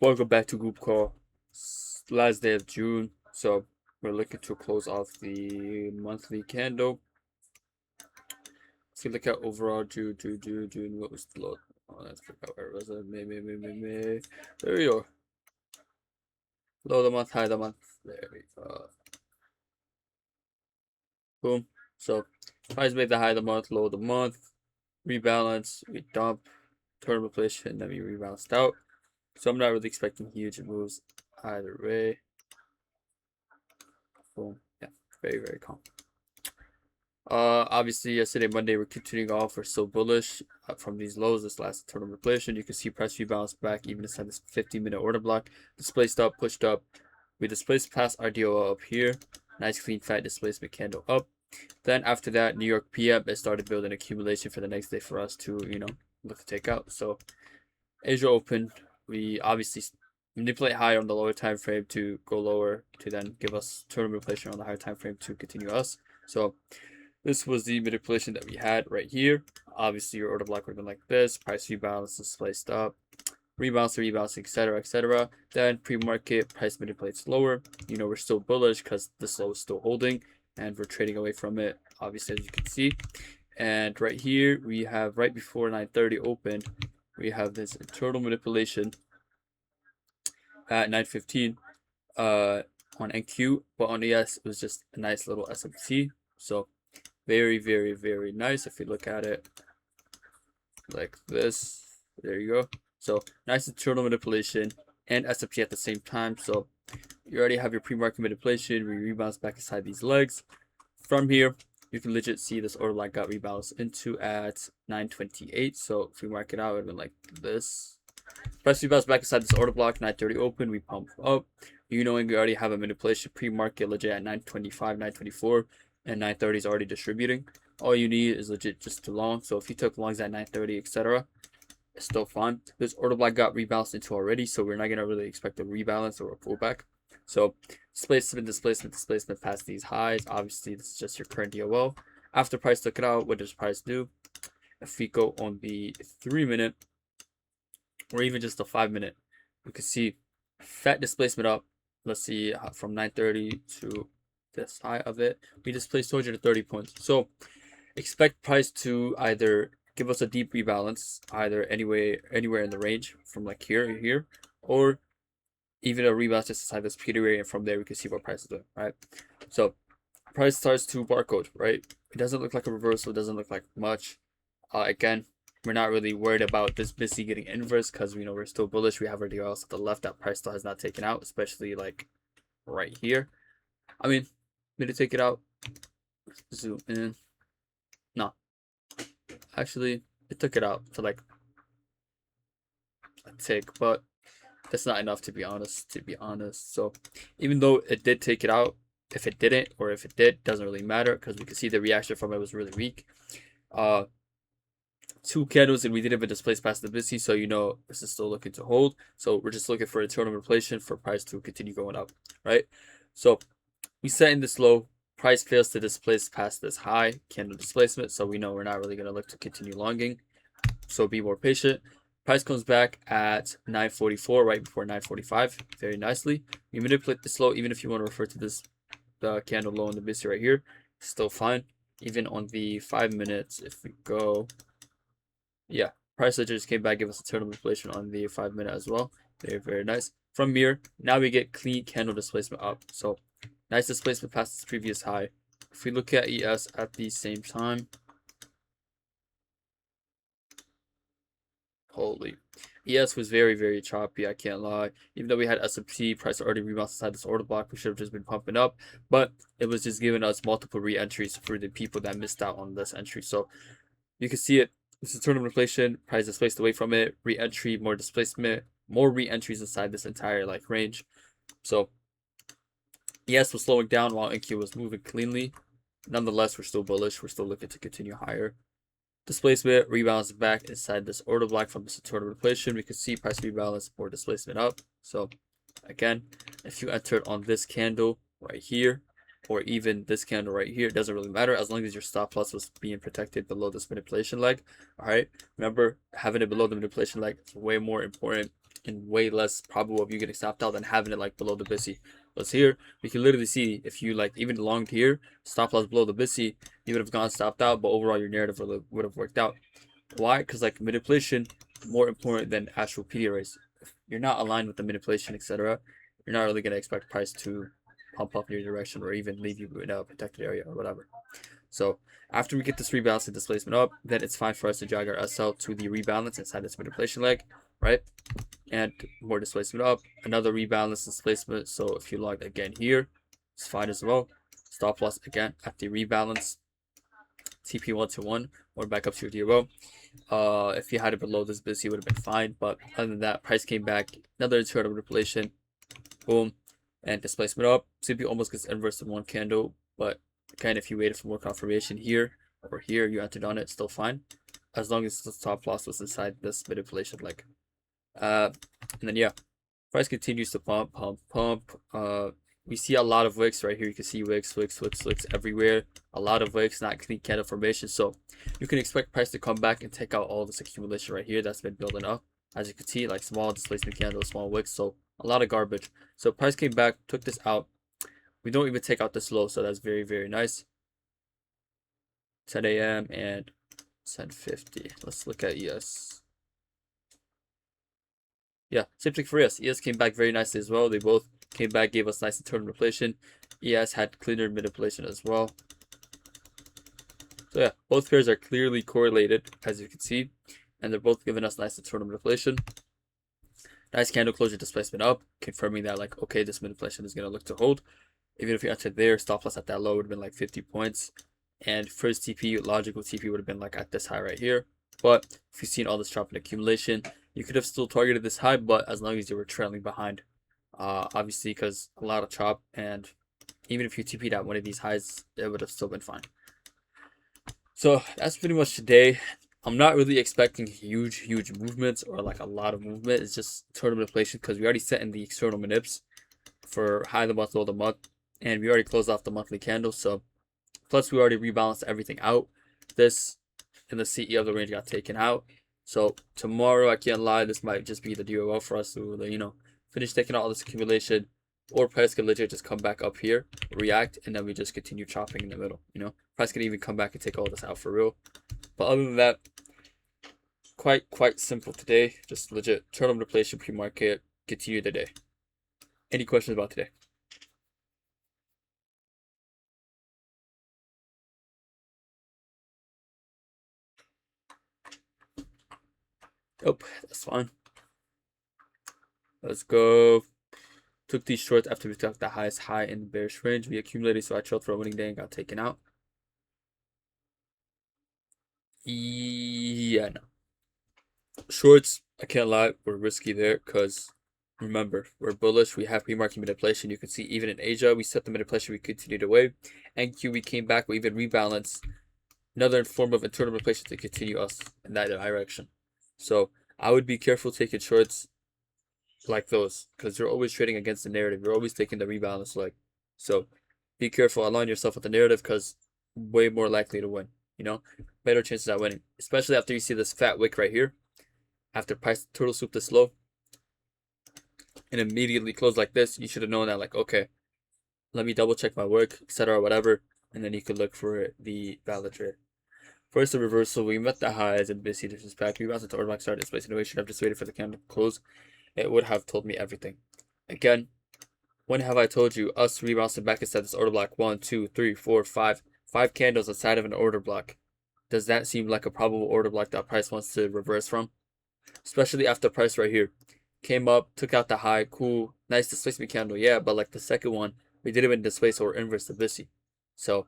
Welcome back to group call. Last day of June, so we're looking to close off the monthly candle. Let's look at overall June. What was the low? Oh, let's figure out where it was. May. There we go. Low of the month, high of the month. There we go. Boom. So price made the high of the month, low of the month. Rebalance, we dump, turn replacement, then we rebalanced out. So I'm not really expecting huge moves either way. Boom. Yeah, very calm. Obviously yesterday, Monday, we're continuing off. We're still bullish from these lows. This last total replacement, you can see price rebalanced back even inside this 15-minute order block. Displaced up, pushed up. We displaced past RDO up here. Nice clean fat displacement candle up. Then after that, New York PM, it started building accumulation for the next day for us to, look to take out. So Asia open, we obviously manipulate higher on the lower time frame to go lower to then give us total replacement on the higher time frame to continue us. So this was the manipulation that we had right here. Obviously, your order block would have been like this. Price rebalance is placed up. Rebalance, etc. Then pre-market price manipulates lower. We're still bullish because this low is still holding and we're trading away from it, obviously, as you can see. And right here, we have right before 9:30 open, we have this internal manipulation at 9:15 on NQ, but on ES, it was just a nice little SMT. So very nice. If you look at it like this, there you go. So nice internal manipulation and SMT at the same time. So you already have your pre-market manipulation. We rebounds back inside these legs. From here, you can legit see this order line got rebalanced into at 9:28. So if we mark it out, it would have been like this. Price rebounds back inside this order block. 9:30 open. We pump up. Knowing we already have a manipulation pre-market legit at 9:25, 9:24, and 9:30 is already distributing. All you need is legit just to long. So if you took longs at 9:30, etc., it's still fine. This order block got rebalanced into already, so we're not gonna really expect a rebalance or a pullback. So displacement past these highs. Obviously, this is just your current DOL. After price took it out, what does price do? If we go on the 3-minute or even just the 5-minute, we can see fat displacement up. Let's see from 9:30 to this high of it. We displaced 230 points. So expect price to either give us a deep rebalance, either anywhere in the range from like here, or even a rebalance just inside this Peter area, and from there we can see what price is doing, right? So price starts to barcode, right? It doesn't look like a reversal, it doesn't look like much. Again, we're not really worried about this BSC getting inverse because we're still bullish. We have our DLs to the left that price still has not taken out, especially like right here. I mean, did it take it out? Zoom in. No. Actually, it took it out for like a tick, but that's not enough to be honest. So even though it did take it out, if it didn't or if it did, doesn't really matter because we can see the reaction from it was really weak. 2 candles and we didn't even displace past the BSC, so this is still looking to hold. So we're just looking for internal manipulation for price to continue going up, right? So we set in this low. Price fails to displace past this high candle displacement, so we know we're not really going to look to continue longing. So be more patient. Price comes back at 9:44, right before 9:45, very nicely. We manipulate this low, even if you want to refer to this the candle low in the BSC right here, still fine. Even on the 5 minutes, if we go, yeah, price just came back, give us a total manipulation on the 5-minute as well. Very nice. From here, now we get clean candle displacement up. So nice displacement past this previous high. If we look at ES at the same time, holy, ES was very choppy, I can't lie. Even though we had SMT, price already rebounded inside this order block, we should have just been pumping up, but it was just giving us multiple re-entries for the people that missed out on this entry. So you can see it. This is total inflation, price displaced away from it, re-entry, more displacement, more re-entries inside this entire like range. So ES was slowing down while NQ was moving cleanly. Nonetheless, we're still bullish. We're still looking to continue higher. Displacement rebounds back inside this order block from this total manipulation. We can see price rebalance, more displacement up. So again, if you entered on this candle right here, or even this candle right here, it doesn't really matter as long as your stop loss was being protected below this manipulation leg. All right, remember, having it below the manipulation leg is way more important and way less probable of you getting stopped out than having it like below the BISI. Plus here, we can literally see if you like even longed here, stop loss below the BISI, you would have gone stopped out, but overall your narrative would have worked out. Why? Because like manipulation more important than actual PD raise. If you're not aligned with the manipulation, etc., you're not really gonna expect price to pump up in your direction or even leave you in a protected area or whatever. So after we get this rebalance and displacement up, then it's fine for us to drag our SL to the rebalance inside this manipulation leg, right? And more displacement up, another rebalance displacement. So if you log again here, it's fine as well. Stop loss again at the rebalance, TP 1 to 1, or back up to your DRO. If you had it below this BISI, would have been fine. But other than that, price came back, another internal manipulation, boom, and displacement up. CP almost gets inverse in one candle, but again, if you waited for more confirmation here or here, you entered on it, still fine, as long as the stop loss was inside this manipulation leg. And then yeah, price continues to pump. We see a lot of wicks right here. You can see wicks everywhere. A lot of wicks, not clean candle formation. So you can expect price to come back and take out all this accumulation right here that's been building up. As you can see, like small displacement candles, small wicks. So a lot of garbage. So price came back, took this out. We don't even take out this low, so that's very, very nice. 10 a.m. and 10:50. Let's look at ES. Yeah, same thing for ES. ES came back very nicely as well. They both came back, gave us nice internal manipulation. ES had cleaner manipulation as well. So yeah, both pairs are clearly correlated, as you can see, and they're both giving us nice internal manipulation. Nice candle closure displacement up, confirming that like, okay, this manipulation is gonna look to hold. Even if you entered there, stop loss at that low would have been like 50 points. And first TP, logical TP would have been like at this high right here. But if you've seen all this drop in accumulation, you could have still targeted this high, but as long as you were trailing behind. Obviously, because a lot of chop, and even if you TP'd at one of these highs, it would have still been fine. So that's pretty much today. I'm not really expecting huge movements or like a lot of movement. It's just total manipulation because we already set in the external manips for high of the month, low of the month, and we already closed off the monthly candle. So plus we already rebalanced everything out. This and the CE of the range got taken out. So tomorrow, I can't lie, this might just be the DOL for us to finish taking out all this accumulation, or price could legit just come back up here, react, and then we just continue chopping in the middle. Price could even come back and take all this out for real. But other than that, quite simple today. Just legit turn on manipulation pre-market, continue the day. Any questions about today? Nope, that's fine. Let's go. Took these shorts after we took the highest high in the bearish range. We accumulated, so I chilled for a winning day and got taken out. Yeah, no. Shorts, I can't lie, we're risky there because remember, we're bullish. We have pre-market manipulation. You can see even in Asia, we set the manipulation, we continued away. NQ, we came back, we even rebalanced. Another form of internal manipulation to continue us in that direction. So I would be careful taking shorts like those because you're always trading against the narrative. You're always taking the rebalance leg. So be careful, align yourself with the narrative because way more likely to win. Better chances at winning, especially after you see this fat wick right here. After price turtle swoop this low and immediately close like this, you should have known that like, okay, let me double check my work, etc., whatever, and then you could look for the valid trade. First, the reversal, we met the highs and busy disrespect. We bounced into order block, started displacing away. Should have just waited for the candle to close. It would have told me everything. Again, when have I told you us rebouncing back inside this order block? 1, 2, 3, 4, 5. 5 candles inside of an order block. Does that seem like a probable order block that price wants to reverse from? Especially after price right here came up, took out the high, cool, nice displacement candle, yeah, but like the second one, we didn't even displace or inverse the BISI. So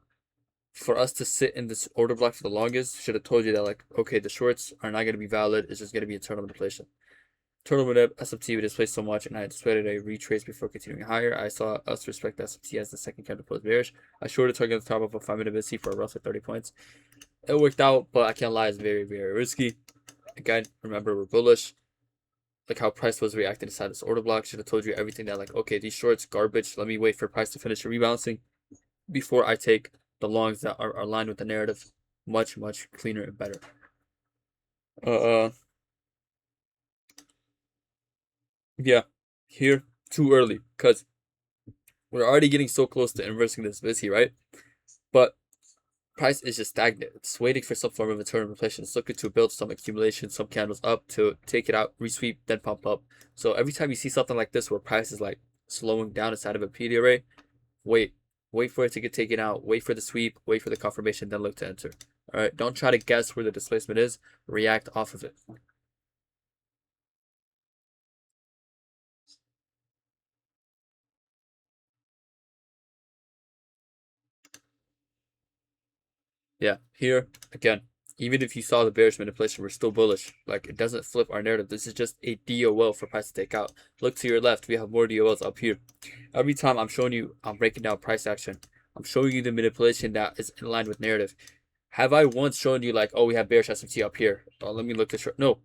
for us to sit in this order block for the longest, should have told you that like, okay, the shorts are not going to be valid. It's just going to be internal manipulation. Internal manip, SMT we displaced so much, and I anticipated a retrace before continuing higher. I saw us respect SMT as the second candle closed bearish. I shorted target at the top of a 5-minute BISI for roughly 30 points. It worked out, but I can't lie, it's very, very risky. Again, remember, we're bullish. Like how price was reacting inside this order block. Should have told you everything that like, okay, these shorts, garbage. Let me wait for price to finish rebalancing before I take the longs that are aligned with the narrative. Much cleaner and better. Yeah, here too early because we're already getting so close to inversing this VISI, right? But price is just stagnant. It's waiting for some form of internal replacement. It's looking to build some accumulation, some candles up to take it out, resweep, then pump up. So every time you see something like this where price is like slowing down inside of a PD array, wait. Wait for it to get taken out. Wait for the sweep. Wait for the confirmation. Then look to enter. All right. Don't try to guess where the displacement is. React off of it. Yeah, here again, even if you saw the bearish manipulation, we're still bullish. Like it doesn't flip our narrative. This is just a DOL for price to take out. Look to your left, we have more DOLs up here. Every time I'm showing you, I'm breaking down price action. I'm showing you the manipulation that is in line with narrative. Have I once shown you like, oh, we have bearish SMT up here? Oh, let me look this. No,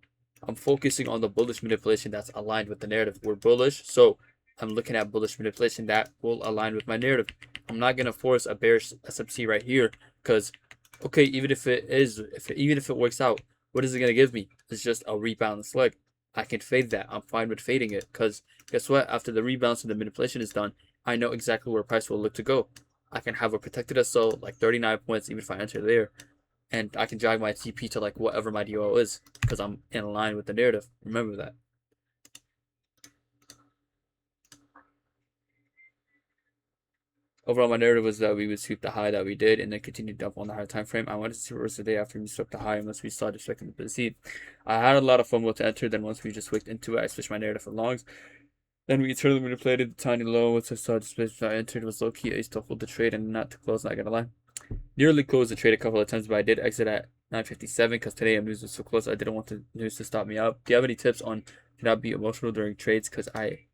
I'm focusing on the bullish manipulation that's aligned with the narrative. We're bullish, so I'm looking at bullish manipulation that will align with my narrative. I'm not gonna force a bearish SMT right here because okay, even if it is, even if it works out, what is it gonna give me? It's just a rebalance leg. I can fade that. I'm fine with fading it because guess what? After the rebalance and the manipulation is done, I know exactly where price will look to go. I can have a protected SL like 39 points, even if I enter there, and I can drag my TP to like whatever my DOL is because I'm in line with the narrative. Remember that. Overall, my narrative was that we would sweep the high that we did and then continue to dump on the higher time frame. I wanted to see reverse the day after we swept the high unless we started expecting the seed. I had a lot of FOMO to enter. Then once we just wicked into it, I switched my narrative for longs. Then we eternally manipulated the tiny low. Once I saw the space I entered was low key. I used to hold the trade and not to close. Not gonna lie, nearly closed the trade a couple of times, but I did exit at 9:57 because today I'm news was so close. I didn't want the news to stop me up. Do you have any tips on not be emotional during trades? Because I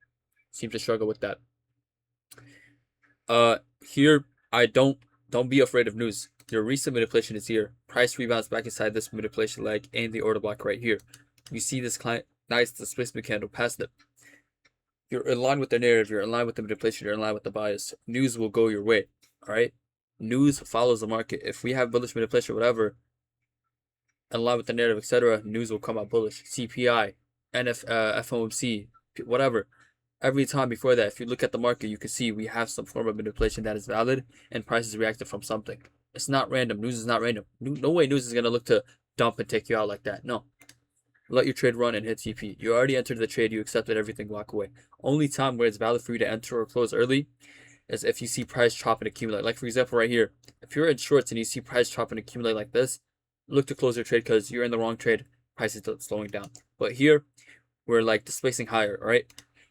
seem to struggle with that. Here I don't be afraid of news. Your recent manipulation is here. Price rebounds back inside this manipulation leg and the order block right here. You see this client nice displacement candle past it. You're in line with the narrative. You're in line with the manipulation. You're in line with the bias. News will go your way. All right. News follows the market. If we have bullish manipulation, whatever, in line with the narrative, etc., news will come out bullish. CPI, FOMC, whatever. Every time before that, if you look at the market, you can see we have some form of manipulation that is valid and prices reacted from something. It's not random. News is not random. No way news is going to look to dump and take you out like that. No. Let your trade run and hit TP. You already entered the trade. You accepted everything. Walk away. Only time where it's valid for you to enter or close early is if you see price chop and accumulate. Like, for example, right here. If you're in shorts and you see price chop and accumulate like this, look to close your trade because you're in the wrong trade. Price is slowing down. But here, we're like displacing higher, all right?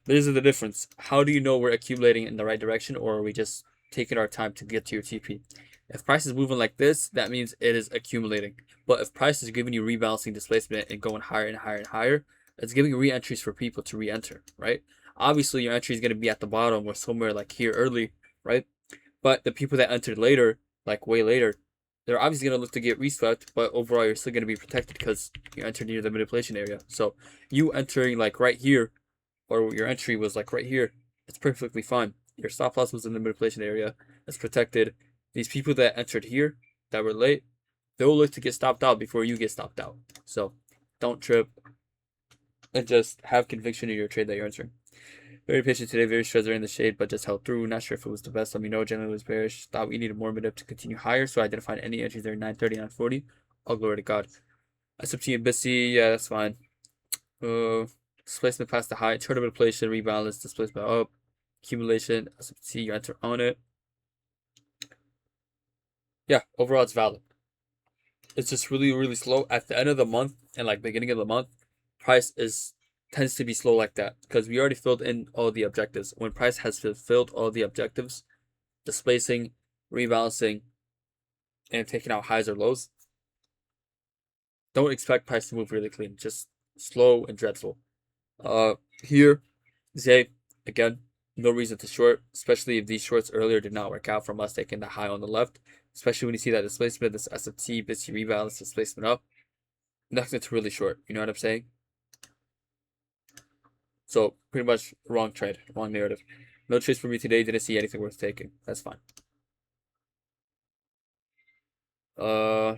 This is the difference. How do you know we're accumulating in the right direction or are we just taking our time to get to your TP? If price is moving like this, that means it is accumulating. But if price is giving you rebalancing displacement and going higher and higher and higher, it's giving re-entries for people to re-enter, right? Obviously, your entry is going to be at the bottom or somewhere like here early, right? But the people that entered later, like way later, they're obviously going to look to get reswept, but overall, you're still going to be protected because you entered near the manipulation area. So you entering like right here or your entry was like right here, it's perfectly fine. Your stop loss was in the manipulation area. It's protected. These people that entered here that were late, they'll look to get stopped out before you get stopped out. So don't trip and just have conviction in your trade that you're entering. Very patient today, very stressed in the shade, but just held through. Not sure if it was the best. Let me know. Generally was bearish. Thought we needed more mid up to continue higher, so I didn't find any entries there. 930, 940. All glory to God. SFT and BISI, yeah, that's fine. Displacement past the high, turn manipulation, rebalance, displacement up, accumulation, SFT, you enter on it. Yeah, overall it's valid. It's just really, really slow. At the end of the month and like beginning of the month, price is tends to be slow like that because we already filled in all the objectives. When price has fulfilled all the objectives, displacing, rebalancing, and taking out highs or lows, don't expect price to move really clean. Just slow and dreadful. Here, Zay, again, no reason to short, especially if these shorts earlier did not work out from us taking the high on the left, especially when you see that displacement, this SFT, BIST rebalance, displacement up. Nothing to really short, you know what I'm saying? So, pretty much wrong trade, wrong narrative. No trades for me today, didn't see anything worth taking. That's fine. Uh,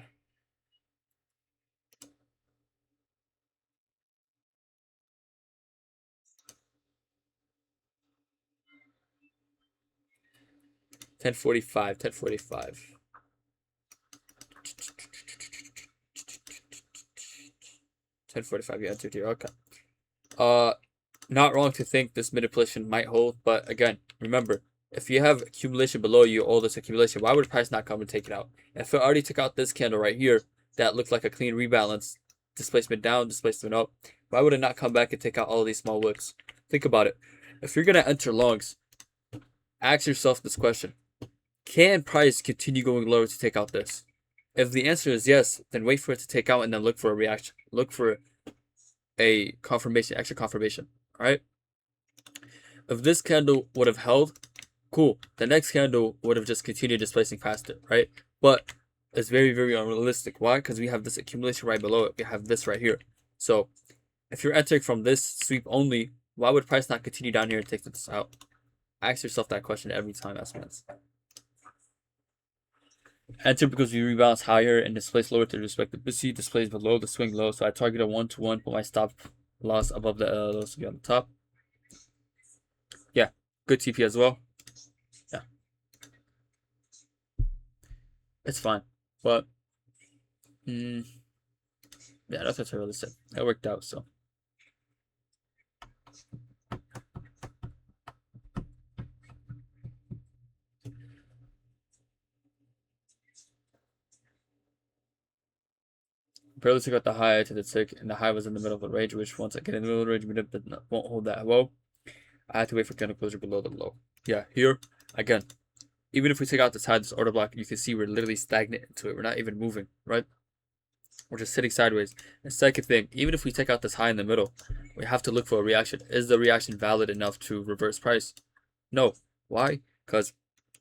1045, 1045. 1045, you entered here. Okay. Not wrong to think this manipulation might hold, but again, remember, if you have accumulation below you, all this accumulation, why would price not come and take it out? If it already took out this candle right here, that looked like a clean rebalance, displacement down, displacement up, why would it not come back and take out all these small wicks? Think about it. If you're going to enter longs, ask yourself this question. Can price continue going lower to take out this? If the answer is yes, then wait for it to take out and then look for a reaction. Look for a confirmation, extra confirmation. Alright? If this candle would have held, cool. The next candle would have just continued displacing past it, right? But it's very, very unrealistic. Why? Because we have this accumulation right below it. We have this right here. So if you're entering from this sweep only, why would price not continue down here and take this out? Ask yourself that question every time, S-Mans. Enter because we rebalance higher and displace lower to respect the BSC, displays below the swing low. So I target a 1-to-1, put my stop loss above the lows to be on the top. Yeah, good TP as well. Yeah, it's fine, but yeah, that's what I really said. It worked out, so. Barely took out the high to the tick, and the high was in the middle of the range, which once I get in the middle of the range, it won't hold that low. I had to wait for candle closure below the low. Yeah, here, again, even if we take out this high, this order block, you can see we're literally stagnant into it. We're not even moving, right? We're just sitting sideways. And second thing, even if we take out this high in the middle, we have to look for a reaction. Is the reaction valid enough to reverse price? No. Why? Because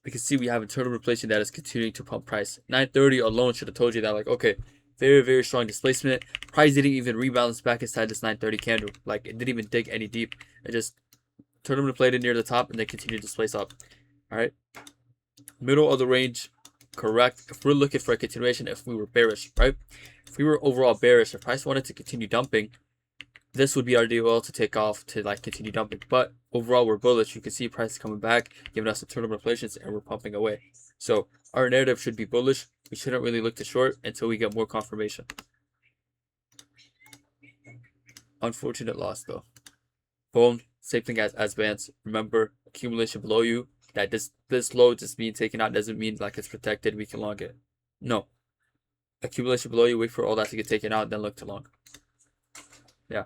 we can see we have internal replacement that is continuing to pump price. 930 alone should have told you that, like, okay, very, very strong displacement. Price didn't even rebalance back inside this 930 candle. Like, it didn't even dig any deep. It just tournament played it near the top and then continued to displace up. Alright. Middle of the range, correct. If we're looking for a continuation, if we were bearish, right? If we were overall bearish, if price wanted to continue dumping, this would be our DOL to take off to like continue dumping. But overall, we're bullish. You can see price coming back, giving us internal replacements, and we're pumping away. So our narrative should be bullish. We shouldn't really look to short until we get more confirmation. Unfortunate loss though. Boom. Same thing as Vance. Remember, accumulation below you. That this low just being taken out doesn't mean like it's protected. We can long it. No. Accumulation below you. Wait for all that to get taken out, then look to long. Yeah.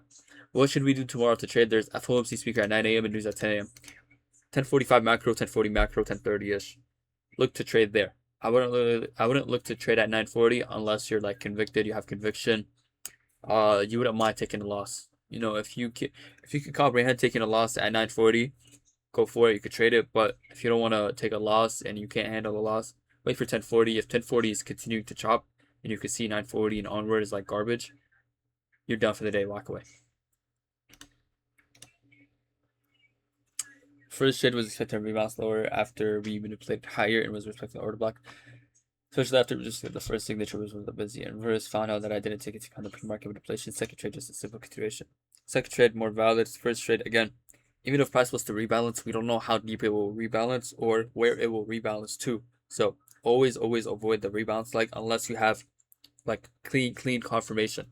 What should we do tomorrow to trade? There's FOMC speaker at 9 a.m. and news at 10 a.m. 10:45 macro, 10:40 macro, 10:30ish. Look to trade there. I wouldn't look to trade at 9:40 unless you're like convicted. You have conviction. You wouldn't mind taking a loss. You know, if you can comprehend taking a loss at 9:40, go for it. You could trade it, but if you don't want to take a loss and you can't handle a loss, wait for 10:40. If 10:40 is continuing to chop and you can see 9:40 and onward is like garbage, you're done for the day. Walk away. First trade was expected to rebalance lower after we manipulated higher and was respecting the order block. Especially after just the first signature was the busy inverse, found out that I didn't take into account the pre-market manipulation. Second trade, just a simple continuation. Second trade, more valid. First trade, again, even if price was to rebalance, we don't know how deep it will rebalance or where it will rebalance to. So always avoid the rebalance like unless you have like clean confirmation.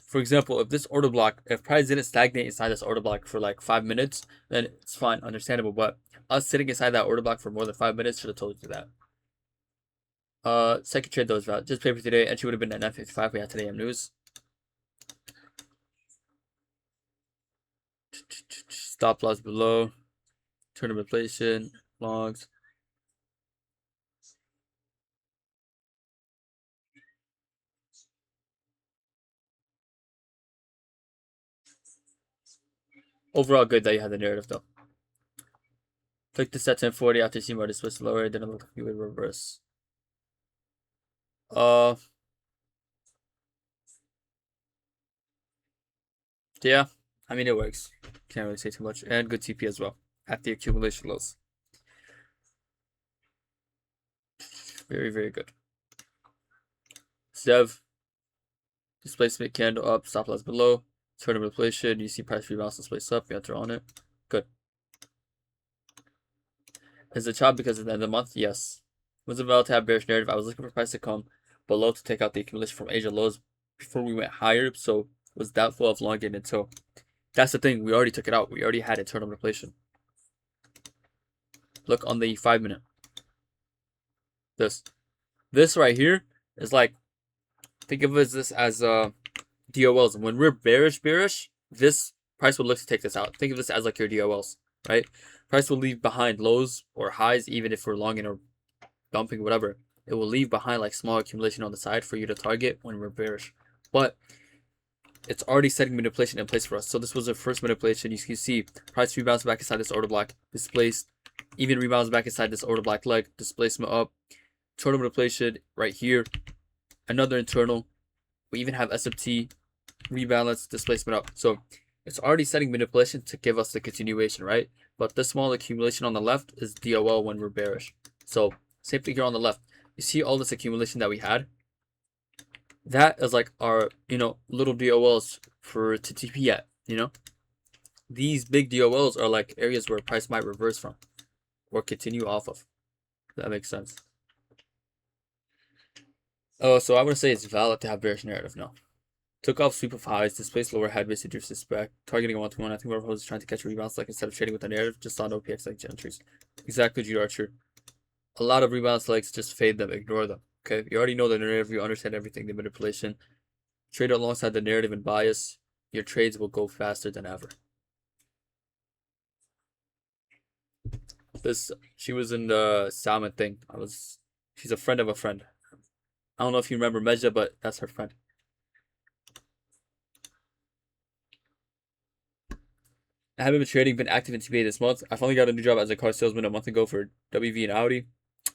For example, if this order block, if price didn't stagnate inside this order block for like 5 minutes, then it's fine, understandable. But us sitting inside that order block for more than 5 minutes should have told you that. Second trade though is valid. Just paper today. Entry would have been at 9:55. We had today AM news. Stop loss below. Tournament manipulation. Longs. Overall good that you had the narrative though. Click this at 10:40 after seeing more displaced lower. It didn't look like you would reverse. Yeah, I mean it works. Can't really say too much. And good TP as well at the accumulation lows. Very good. Zev. Displacement candle up, stop loss below. Tournament manipulation. You see price rebounds, displace up. You enter on it. Good. Is it chop because of the end of the month? Yes. Was it valid to have bearish narrative? I was looking for price to come below to take out the accumulation from Asia lows before we went higher, so was doubtful of longing until. That's the thing. We already took it out. We already had internal manipulation. Look on the 5-minute. This right here is like, think of this as DOLs. When we're bearish, this price will look to take this out. Think of this as like your DOLs, right? Price will leave behind lows or highs, even if we're longing or dumping, whatever. It will leave behind like small accumulation on the side for you to target when we're bearish. But it's already setting manipulation in place for us. So this was the first manipulation. You can see price rebounds back inside this order block, displaced, even rebounds back inside this order block leg, displacement up, internal manipulation right here, another internal. We even have SFT, rebalance, displacement up. So it's already setting manipulation to give us the continuation, right? But this small accumulation on the left is DOL when we're bearish. So same thing here on the left. You see all this accumulation that we had? That is like our, little DOLs for to TP at, These big DOLs are like areas where price might reverse from or continue off of. That makes sense. Oh, so I would say it's valid to have bearish narrative. No. Took off sweep of highs, displaced lower head, basically drifts back, targeting a 1-to-1. I think whoever was trying to catch a rebounds, like instead of trading with the narrative, just on OPX like entries. Exactly, G Archer. A lot of rebalance legs, just fade them, ignore them. Okay, you already know the narrative, you understand everything, the manipulation. Trade alongside the narrative and bias, your trades will go faster than ever. She was in the salmon thing. She's a friend of a friend. I don't know if you remember Mejda, but that's her friend. I haven't been trading, been active in TBA this month. I finally got a new job as a car salesman a month ago for WV and Audi.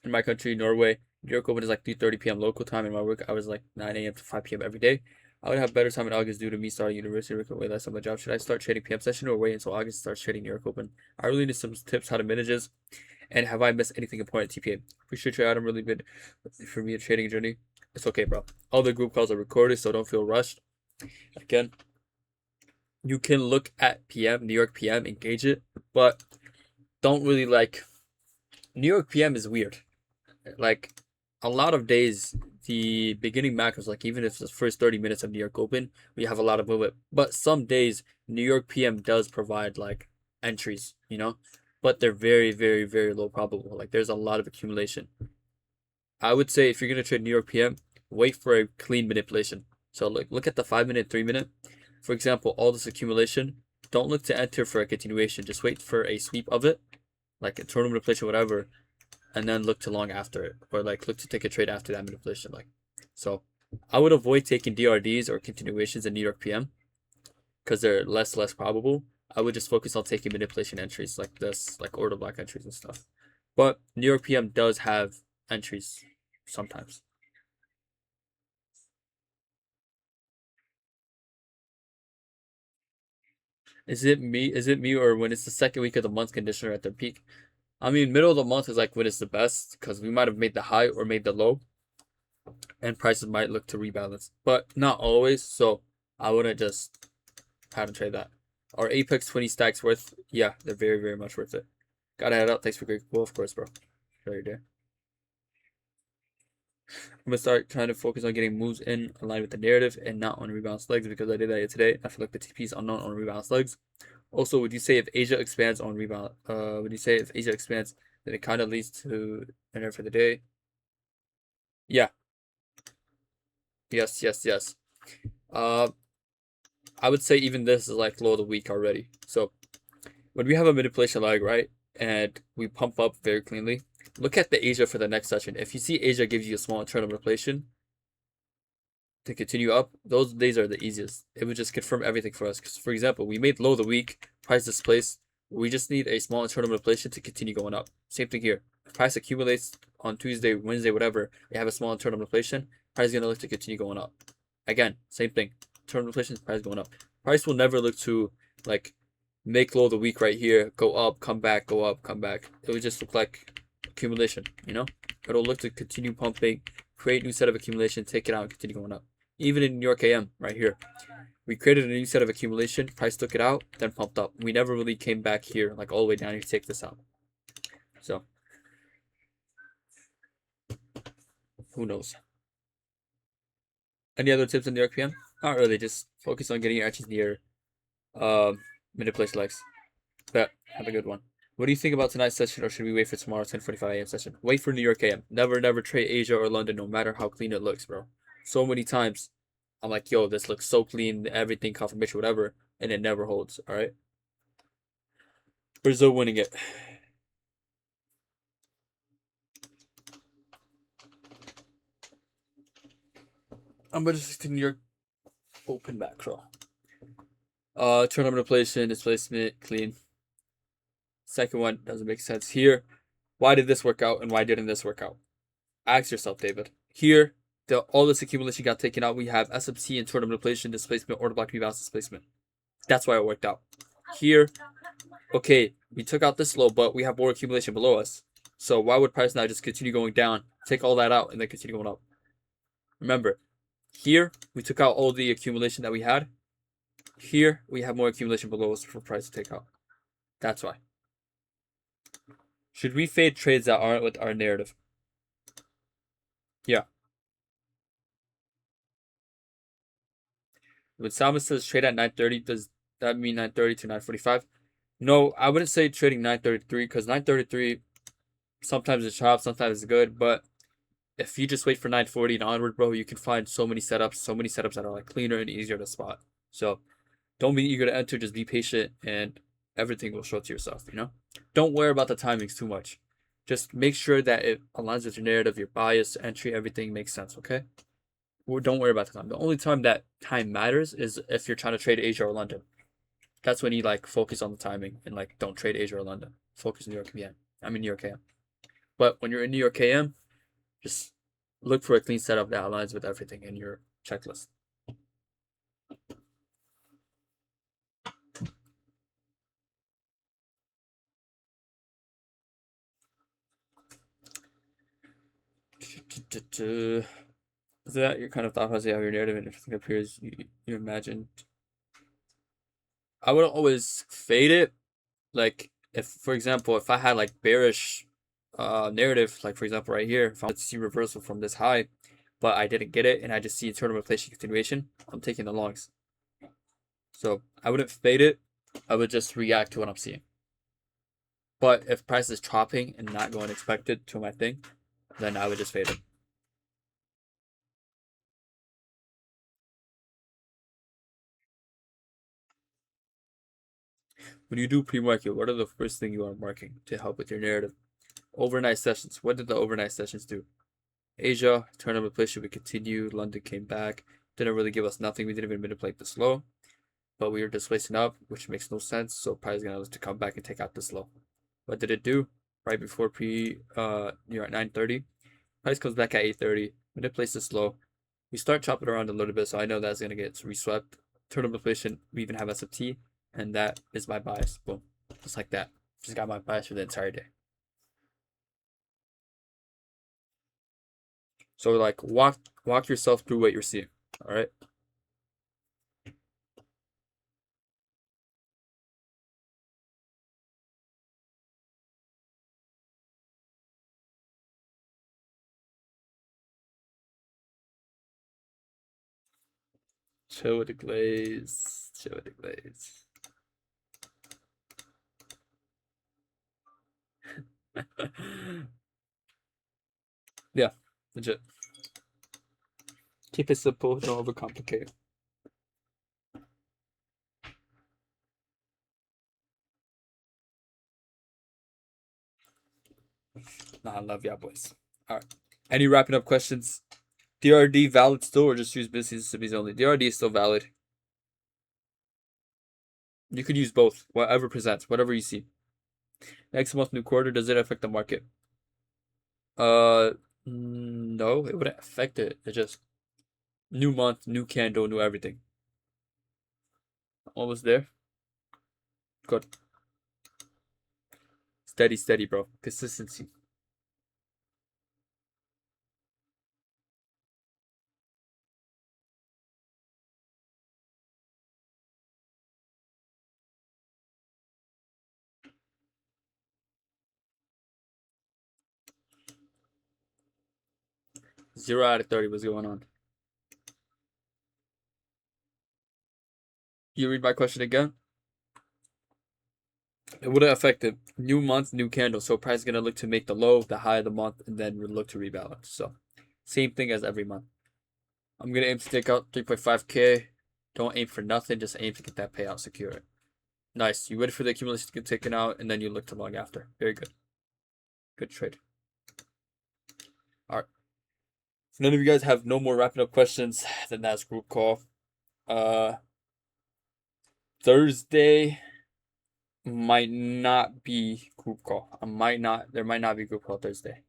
In my country, Norway, New York open is like 3:30 p.m. local time. In my work hours like 9 a.m. to 5 p.m. every day. I would have better time in August due to me starting university work way less on my job. Should I start trading PM session or wait until August to start trading New York open? I really need some tips how to manage this. And have I missed anything important at TPA? Appreciate your item really been for me a trading journey. It's okay, bro. All the group calls are recorded, so don't feel rushed. Again, you can look at PM, New York PM, engage it, but don't really New York PM is weird. Like a lot of days, the beginning macros, like even if it's the first 30 minutes of New York Open, we have a lot of movement. But some days, New York PM does provide like entries, but they're very, very, very low probable. Like there's a lot of accumulation. I would say if you're gonna trade New York PM, wait for a clean manipulation. So look at the 5-minute, 3-minute. For example, all this accumulation. Don't look to enter for a continuation. Just wait for a sweep of it, like internal manipulation, whatever, and then look to long after it, or look to take a trade after that manipulation. So I would avoid taking DRDs or continuations in New York PM because they're less probable. I would just focus on taking manipulation entries like this, like order block entries and stuff. But New York PM does have entries sometimes. Is it me or when it's the second week of the month conditioner at their peak? I mean, middle of the month is like when it's the best because we might have made the high or made the low and prices might look to rebalance, but not always. So I wouldn't just have to trade that. Are Apex 20 stacks worth? Yeah, they're very, very much worth it. Gotta head out. Thanks for great. Well, of course, bro. Enjoy your day. I'm gonna start trying to focus on getting moves in line with the narrative and not on rebalance legs because I did that today. I feel like the TP is unknown on rebalance legs. Also, would you say if Asia expands on rebound, would you say if Asia expands, then it kind of leads to enter for the day? Yeah. Yes, yes, yes. I would say even this is like low of the week already. So when we have a manipulation lag, right, and we pump up very cleanly, look at the Asia for the next session. If you see Asia gives you a small internal manipulation to continue up, those days are the easiest. It would just confirm everything for us. Because for example, we made low of the week, price displaced. We just need a small internal manipulation to continue going up. Same thing here. If price accumulates on Tuesday, Wednesday, whatever, we have a small internal manipulation, price is gonna look to continue going up. Again, same thing. Internal manipulation, price going up. Price will never look to make low of the week right here, go up, come back, go up, come back. It would just look like accumulation, It'll look to continue pumping, create new set of accumulation, take it out, and continue going up. Even in New York AM, right here, we created a new set of accumulation, price took it out, then pumped up. We never really came back here, all the way down here to take this out. So, Who knows? Any other tips on the RPM? Not really. Just focus on getting your arches near manipulation legs. But have a good one. What do you think about tonight's session, or should we wait for tomorrow's 10:45 a.m. session? Wait for New York AM. Never trade Asia or London, no matter how clean it looks, bro. So many times, I'm like, yo, this looks so clean, everything, confirmation, whatever, and it never holds. All right, Brazil winning it. I'm gonna just to New York open macro. Turn manipulation, displacement, clean. Second one doesn't make sense here. Why did this work out and why didn't this work out? Ask yourself, David. Here, all this accumulation got taken out. We have SMC and total manipulation, displacement, order block rebalance, displacement. That's why it worked out. Here, okay, we took out this low, but we have more accumulation below us. So why would price now just continue going down, take all that out, and then continue going up? Remember, here, we took out all the accumulation that we had. Here, we have more accumulation below us for price to take out. That's why. Should we fade trades that aren't with our narrative? Yeah. When Salman says trade at 9:30, does that mean 9:30 to 9:45? No, I wouldn't say trading 9:33 because 9:33 sometimes it's chopped, sometimes it's good. But if you just wait for 9:40 and onward, bro, you can find so many setups that are like cleaner and easier to spot. So don't be eager to enter, just be patient and everything will show to yourself, you know? Don't worry about the timings too much. Just make sure that it aligns with your narrative, your bias, entry, everything makes sense, okay? Don't worry about the time. The only time that time matters is if you're trying to trade Asia or London. That's when you like focus on the timing and like don't trade Asia or London. Focus New York PM. I'm in New York AM. But when you're in New York AM, just look for a clean setup that aligns with everything in your checklist. Is that your kind of thought process of your narrative and everything appears you imagined? I would always fade it. Like if, for example, if I had like bearish narrative, like for example right here, if I want to see reversal from this high, but I didn't get it and I just see internal manipulation continuation, I'm taking the longs. So I wouldn't fade it. I would just react to what I'm seeing. But if price is chopping and not going expected to my thing, then I would just fade it. When you do pre-market, what are the first thing you are marking to help with your narrative? Overnight sessions. What did the overnight sessions do? Asia, turn of manipulation, we continued. London came back. Didn't really give us nothing. We didn't even manipulate this low. But we were displacing up, which makes no sense. So price is gonna have to come back and take out this low. What did it do? Right before you're at 9:30. Price comes back at 8:30. Manipulates this low. We start chopping around a little bit, so I know that's gonna get reswept. Turn of manipulation, we even have SFT, and that is my bias. Boom. Just like that. Just got my bias for the entire day. So like walk yourself through what you're seeing. All right. Chill with the glaze. Chill with the glaze. Yeah, legit. Keep it simple. Don't overcomplicate. Nah, I love y'all boys. All right. Any wrapping up questions? DRD valid still, or just use business SIBs only? DRD is still valid. You could use both. Whatever presents, whatever you see. Next month, new quarter. Does it affect the market? No, it wouldn't affect it. It just new month, new candle, new everything. Almost there. Good. Steady, bro. Consistency. 0 out of 30. What's going on? You read my question again? It wouldn't affect it. New month, new candle. So price is gonna look to make the low, the high of the month, and then look to rebalance. So same thing as every month. I'm gonna aim to take out 3.5K. Don't aim for nothing, just aim to get that payout, secure it. Nice. You wait for the accumulation to get taken out, and then you look to long after. Very good. Good trade. Alright. If none of you guys have no more wrapping up questions, then that's group call. Thursday might not be group call. There might not be group call Thursday.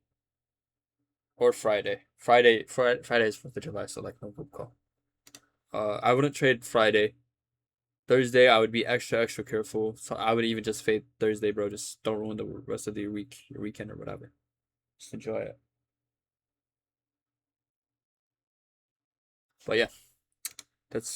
Or Friday. Friday is 4th of July, so like no group call. I wouldn't trade Friday. Thursday, I would be extra careful. So I would even just fade Thursday, bro. Just don't ruin the rest of your weekend or whatever. Just enjoy it. But yeah, that's